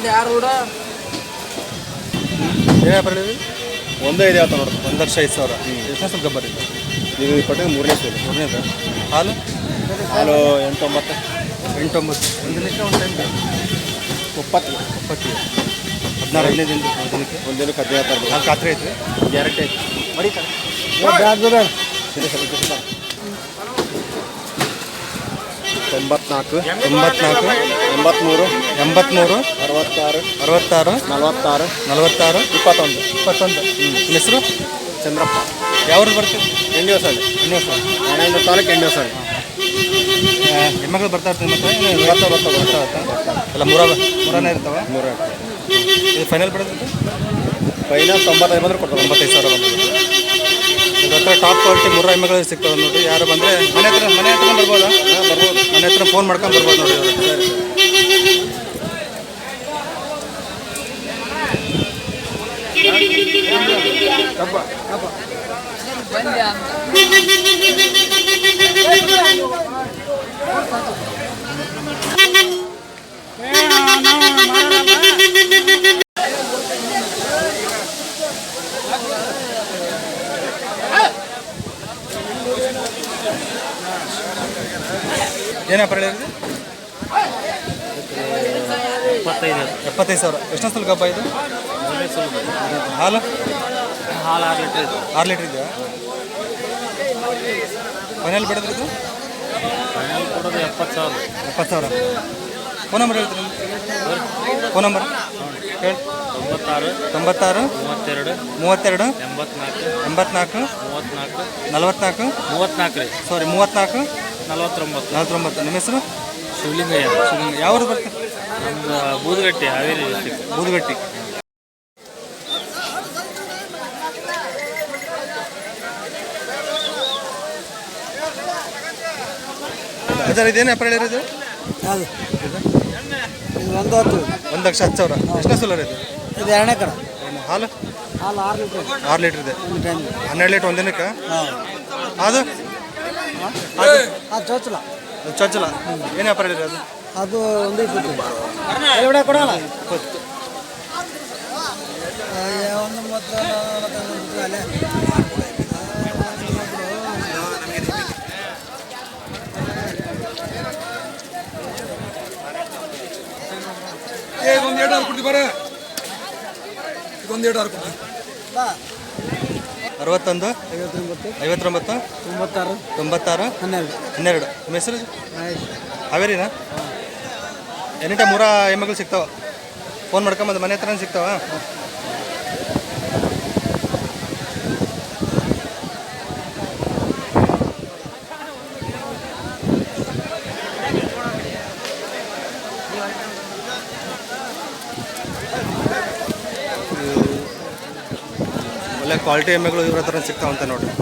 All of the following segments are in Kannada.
ಯಾರು ಕೂಡ ಏನೇ ಬರಲಿದೆ 1,5,000 ನೋಡ್ರಿ 1,05,000 ಎಷ್ಟನೇ ಸ್ವಲ್ಪ ಗಬ್ಬರ್ ಇದೆ ನೀವು ಕೊಟ್ಟಿದ್ದು ಮೂರನೇ ಹಾಲು ಹಾಲು 8-9 ಒಂದು ದಿನಕ್ಕೆ ಒಂದು ಟೈಮ್ 30 16 15 ದಿನಕ್ಕೆ ಒಂದು ದಿನಕ್ಕೆ 15 ಹಾಲು ಖಾತ್ರಿ ಐತೆ ಗ್ಯಾರಂಟಿ ಐತೆ ಮಡಿ ಸರ್ 94 83 66 21 ನಿಮ್ಮ ಹೆಸರು ಚಂದ್ರಪ್ಪ ಯಾವ್ದು ಬರ್ತದೆ ಎಂಡಿವಸಳ್ಳಿ ತಾಲೂಕು ಎಂಡಿವಸಳ್ಳಿ ಹೆಣ್ಮಕ್ಳು ಬರ್ತಾ ಇರ್ತೀವಿ ಮತ್ತೆ ಎಲ್ಲ ಮೂರನೇ ಇರ್ತಾವೆ ಇದು ಫೈನಲ್ ಬಿಡೋದು ಫೈನಲ್ 95 ಬಂದ್ರೆ ಕೊಡ್ತಾರೆ 95,000 ಬಂದು ಇದ್ರ ಹತ್ರ ಟಾಪ್ ಕ್ವಾಲಿಟಿ ಮೂರ ಎಮ್ಮೆಗಳು ಸಿಗ್ತವೆ ನೋಡಿ ಯಾರು ಬಂದರೆ ಮನೆ ಹತ್ರ ಬರ್ಬೋದಾ ಬರ್ಬೋದು ಮನೆ ಹತ್ರ ಫೋನ್ ಮಾಡ್ಕೊಂಡು ಬರ್ಬೋದು ನೋಡಿ ಏನಪ್ಪ ಹೇಳಿದ್ರಿ 75,000 ಎಷ್ಟನೇ ಸಲ ಗಬ್ಬ ಇದು ಹಾಲು 6 ಲೀಟ್ರ್ ಇದೆಯಾ ಫೈನಲ್ ಬಿಡೋದ್ರಿ ಇದು ಕೊಡೋದು 70,000 ಫೋನ್ ನಂಬರ್ ಹೇಳ್ತೀರಿ ಫೋನ್ ನಂಬರ್ ಹೇಳಿ 96 32 84 44 ಸಾರಿ 34 49 ನಿಮ್ಮ ಹೆಸರು ಶಿವಲಿಂಗಯ್ಯ ಯಾವ್ದು ಬರ್ತದೆ ನಮ್ದು ಬೂದಗಟ್ಟಿ ಹಾವೇರಿ ಡಿಸ್ಟ್ರಿಕ್ಟ್ ಬೂದಗಟ್ಟಿ ಸರ್ ಇದೇನು ವ್ಯಾಪಾರ ಹೇಳಿರೋದು ಅದು ಇದು 1,10,000 ಎಷ್ಟನೇ ಸೋಲರ್ ಇದು ಇದು 2ನೇ ಕರ ಹಾಲು 6 ಲೀಟ್ರ್ ಇದೆ 12 ಲೀಟ್ರ್ ಒಂದು ದಿನಕ್ಕೆ ಅದು ಚೊಚ್ಚಲ ಏನು ವ್ಯಾಪಾರ ಹೇಳಿರಿ ಅದು ಅದು 1,20 ಕೊಡೋಲ್ಲ 20 ಇದೊಂದು 2 ಕೊಡ್ತೀವಿ ಬರ ಇದೊಂದು 2 ಕೊಡ್ತೀವಿ 61 59 96 12 ನಿಮ್ಮ ಹೆಸರು ಹಾವೇರಿನಾ ಎನಿ ಟೈಮ್ ಮೂರ ಎಮ್ಮೆಗಳು ಸಿಗ್ತಾವ ಫೋನ್ ಮಾಡ್ಕೊಂಬಂದು ಮನೆ ಹತ್ರನೇ ಸಿಗ್ತಾವ ಒಳ್ಳೆ ಕ್ವಾಲಿಟಿ ಎಮ್ಮೆಗಳು ಇವ್ರ ಹತ್ರ ಸಿಗ್ತಾವಂತೆ ನೋಡಿರಿ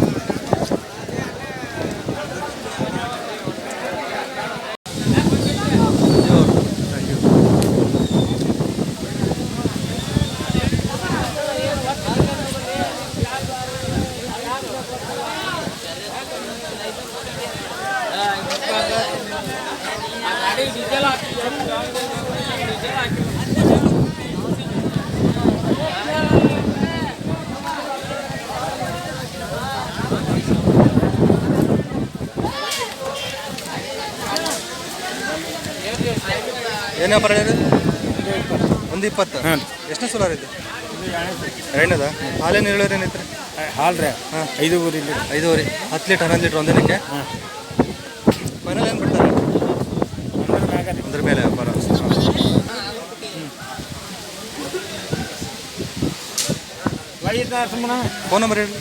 ಏನು ವ್ಯಾಪಾರ ಹೇಳಿರಿ 1,20 ಎಷ್ಟನೇ ಸೋಲಾರ್ ಇದೆ ಎರಡನೇದ ಹಾಲೇನು ಹೇಳೋರು ಏನೈತ್ರಿ ಹಾಲು ರೀ ಹಾಂ 5 5 10 ಲೀಟ್ರ್ 11 ಲೀಟ್ರ್ ಒಂದಿನಕ್ಕೆ ಫೈನಲ್ ಏನು ಬಿಡ್ತಾರೆ ಅದ್ರ ಮೇಲೆ ವ್ಯಾಪಾರ ಫೋನ್ ನಂಬರ್ ಹೇಳಿ.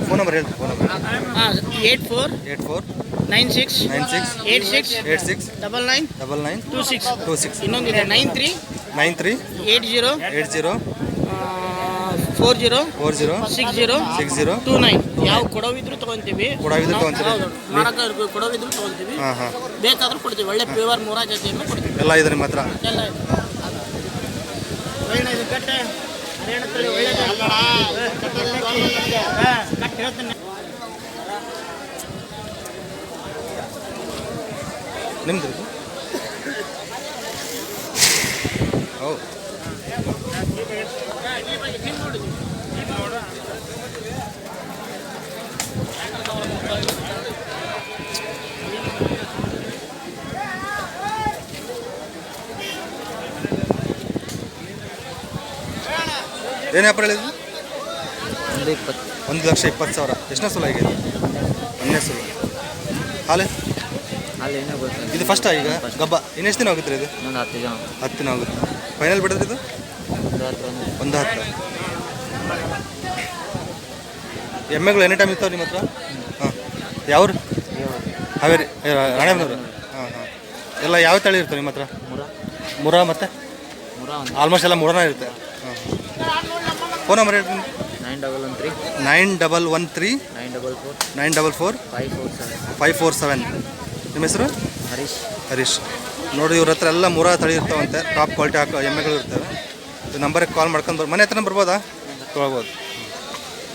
ಫೋನ್ ನಂಬರ್ ಹೇಳಿ. ಫೋನ್ ನಂಬರ್ 96 86 99 26 ಇನ್ನೊಂದಿದೆ 93 80 40 60 29 ಯಾವ ಕೊಡವಿದ್ರು ತಗೊಂತೀವಿ. ಕೊಡವಿದ್ರು ತಗೊಂತೀವಿ, ಬೇಕಾದ್ರೂ ಕೊಡ್ತೀವಿ. ಒಳ್ಳೆ ಪ್ಯೂರ್ ಮೂರಾ ಜೊತೆಯನ್ನು ಕೊಡ್ತೀವಿ. ಎಲ್ಲ ಇದೆ ನಿಮ್ಮ ಹತ್ರ. ಎಲ್ಲ ಕಟ್ಟೆ ಹೇಳ್ತೀನಿ. ನಿಮ್ದು ಹೌದು. ಏನು ವ್ಯಾಪಾರ ಹೇಳಿದ್ರು? 1,20,000. ಎಷ್ಟನೇ ಸುಲ ಈಗ? 1ನೇ ಸುಲ. ಹಾಲೆ ಇದು ಫಸ್ಟಾ ಈಗ ಗಬ್ಬ? ಇನ್ನೆಷ್ಟು ದಿನ ಆಗುತ್ತೆ ಇದು? 10 ದಿನ ಆಗುತ್ತೆ. ಫೈನಲ್ ಬಿಡೋದು ಇದು 110. ಎಮ್ಮೆಗಳು ಎನಿ ಟೈಮ್ ಇರ್ತಾವೆ ನಿಮ್ಮ ಹತ್ರ? ಹಾಂ. ಯಾವ್ರು? ಹಾವೇರಿ, ರಾಣೆಬೆನ್ನೂರು. ಹಾಂ ಹಾಂ. ಎಲ್ಲ ಯಾವ ತಳಿ ಇರ್ತವೆ ನಿಮ್ಮ ಹತ್ರ? ಮುರಾ ಮತ್ತು ಆಲ್ಮೋಸ್ಟ್ ಎಲ್ಲ ಮುರಾನೇ ಇರುತ್ತೆ. ಹಾಂ. ಫೋನ್ ನಂಬರ್ ಹೇಳ್ತೀನಿ. 9113 944 547. ನಿಮ್ಮ ಹೆಸರು? ಹರೀಶ್. ನೋಡಿ ಇವ್ರ ಹತ್ರ ಎಲ್ಲ ಮುರಾ ತಳಿ ಇರ್ತಾವಂತೆ. ಟಾಪ್ ಕ್ವಾಲಿಟಿ ಎಮ್ಮೆಗಳು ಇರ್ತವೆ. ಇದು ನಂಬರಿಗೆ ಕಾಲ್ ಮಾಡ್ಕೊಂಡು ಮನೆ ಹತ್ರನೇ ಬರ್ಬೋದಾ? ತೊಗೊಳ್ಬೋದು.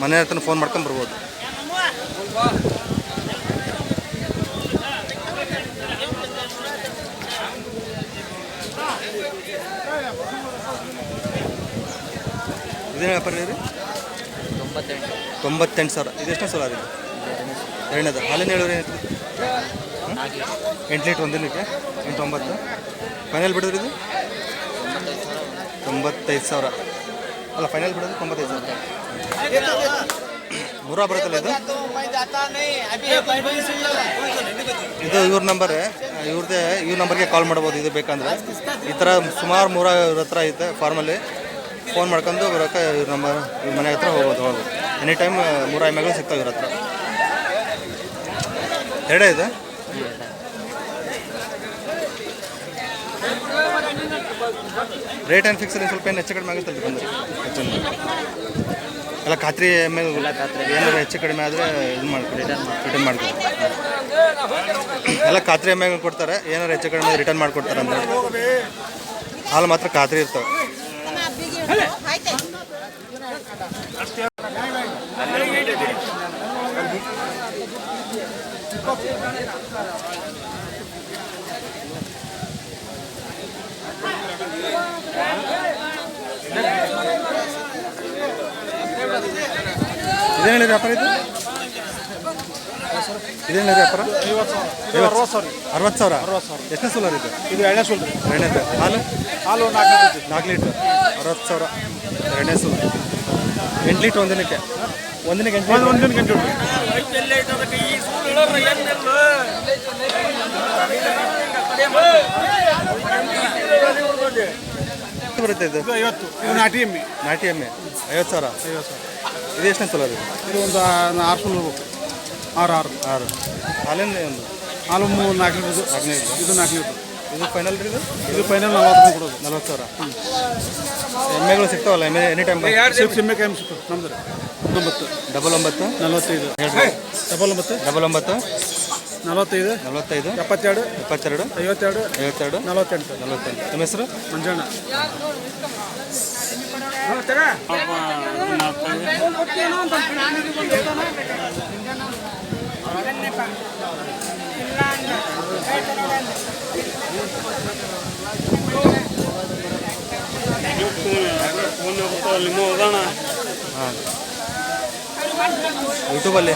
ಮನೆ ಹತ್ರ ಫೋನ್ ಮಾಡ್ಕೊಂಡು ಬರ್ಬೋದು. ಇದೇನು ವ್ಯಾಪಾರ ರೀ? 98,000. ಇದು ಎಷ್ಟನೇ ಸಲ ಅದು? ಎರಡನೇದು. ಹಾಲಿನ ಹೇಳೋರು ಏನು 8 ಲೀಟ್ರ್ ಒಂದಿನಕ್ಕೆ 8-9. ಫೈನಲ್ ಬಿಡೋದು ಇದು 95,000. ಅಲ್ಲ ಫೈನಲ್ ಬಿಡೋದು 95,000. ಮುರಾ ಬರುತ್ತಲ್ಲ ಇದು? ಇದು ಇವ್ರ ನಂಬರ್. ಇವ್ರ ನಂಬರ್ಗೆ ಕಾಲ್ ಮಾಡ್ಬೋದು ಇದು ಬೇಕಂದ್ರೆ. ಈ ಥರ ಸುಮಾರು ಮುರಾ ಇವ್ರ ಹತ್ರ ಐತೆ ಫಾರ್ಮಲ್ಲಿ. ಫೋನ್ ಮಾಡ್ಕೊಂಡು ಬರೋಕೆ ಇವ್ರ ನಂಬರ್ ಇವ್ರ ಮನೆ ಹತ್ರ ಹೋಗ್ಬೋದು. ಎನಿ ಟೈಮ್ ಮುರಾ ಎಮ್ಮೆಗಳು ಸಿಗ್ತಾವೆ ಇವ್ರ ಹತ್ರ. ಎರಡೇ ಇದೆ. ರೇಟ್ ಏನು ಫಿಕ್ಸ್ ಸ್ವಲ್ಪ ಏನು ಹೆಚ್ಚು ಕಡಿಮೆ ಆಗುತ್ತಲ್ಲ ಬಂದರೆ ಎಲ್ಲ ಖಾತ್ರಿ ಎಮ್ಮೆಗಳು ಏನಾದ್ರು ಹೆಚ್ಚು ಕಡಿಮೆ ಆದರೆ ಇದು ಮಾಡ್ಕೊಡಿ, ರಿಟರ್ನ್ ಮಾಡ್ಕೊಡಿ. ಎಲ್ಲ ಖಾತ್ರಿ ಎಮ್ಮೆಗಳು ಕೊಡ್ತಾರೆ. ಏನಾದ್ರು ಹೆಚ್ಚು ಕಡಿಮೆ ರಿಟರ್ನ್ ಮಾಡಿಕೊಡ್ತಾರೆ ಅಂದರೆ. ಹಾಲು ಮಾತ್ರ ಖಾತ್ರಿ ಇರ್ತವೆ. ಇದೇನು ಹೇಳಿದ ವ್ಯಾಪಾರ ಇದು? ಇದೇನು ವ್ಯಾಪಾರ? 60,000. ಎಷ್ಟನೇ ಸೋಲಾರ್ ಇದು? ಇದು ಎರಡನೇ ಸೋಲ್ ರೀ. ಎರಡನೇದು. ಹಾಲು 4 ಲೀಟ್ರ್ 60,000. ಎರಡನೇ ಸೋಲ್ 8 ಲೀಟ್ರ್ ಒಂದಿನಕ್ಕೆ. 8 ಬರುತ್ತೆ ಇದು? 50. ಇದು ನಾಟಿ ಎಮ್ಮೆ. 50,000. ಇದು ಎಷ್ಟನೇ ಸೋಲಾರ್ ಇದು? ಇದು ಒಂದು 6 ಸೋಲ್ ಹೋಗ್ಬೇಕು. 6 ಹಾಲಿನ ಒಂದು ಹಾಲು 4 ಲೀಟ್ರ್. ಇದು 4 ಲೀಟ್ರ್. ಇದು ಫೈನಲ್ ರೀ? ಇದು ಫೈನಲ್ 40 ಕೊಡೋದು. 40,000. ಎಮ್ಮೆಗಳು ಸಿಗ್ತಾವಲ್ಲ ಎನಿ ಟೈಮ್? ಎಮ್ಮೆ ಕೈ ಸಿಗ್ತದೆ ನಮ್ದು. 99 99 45 99 99 45 42 72 52 52 52 48. ನಿಮ್ಮ ಹೆಸರು? ಮಂಜಣ್ಣ. ಹಾಂ ಯೂಟ್ಯೂಬಲ್ಲಿ